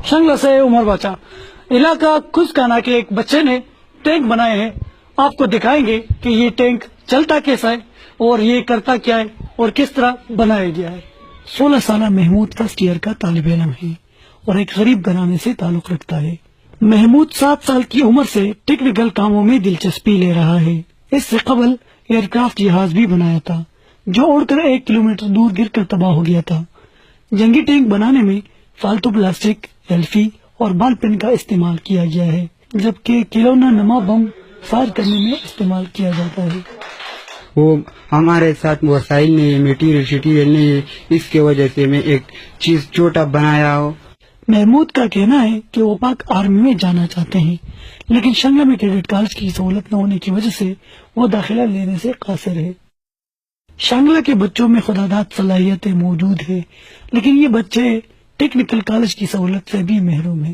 شنگلہ سے عمر باچا علاقہ کسکانا کے ایک بچے نے ٹینک بنائے ہیں. آپ کو دکھائیں گے کہ یہ ٹینک چلتا کیسا ہے اور یہ کرتا کیا ہے اور کس طرح بنایا گیا ہے. 16 سالہ محمود فرسٹ ایئر کا طالب علم ہے اور ایک غریب گھرانے سے تعلق رکھتا ہے. محمود 7 سال کی عمر سے ٹیکنیکل کاموں میں دلچسپی لے رہا ہے. اس سے قبل ایئر کرافٹ جہاز بھی بنایا تھا جو اڑ کر 1 کلومیٹر دور گر کر تباہ ہو گیا تھا. جنگی ٹینک بنانے میں فالتو پلاسٹک، ایلفی اور بال پین کا استعمال کیا گیا ہے، جبکہ کھلونا نما بم فائر کرنے میں استعمال کیا جاتا ہے. وہ ہمارے ساتھ وسائل نہیں، میٹیریل نہیں ہے، اس کی وجہ سے میں ایک چیز چھوٹا بنایا ہوں. محمود کا کہنا ہے کہ وہ پاک آرمی میں جانا چاہتے ہیں، لیکن شنگلہ میں کیڈٹ کالج کی سہولت نہ ہونے کی وجہ سے وہ داخلہ لینے سے قاصر ہے. شنگلہ کے بچوں میں خداداد صلاحیتیں موجود ہیں، لیکن یہ بچے ٹیکنیکل کالج کی سہولت سے بھی محروم ہیں.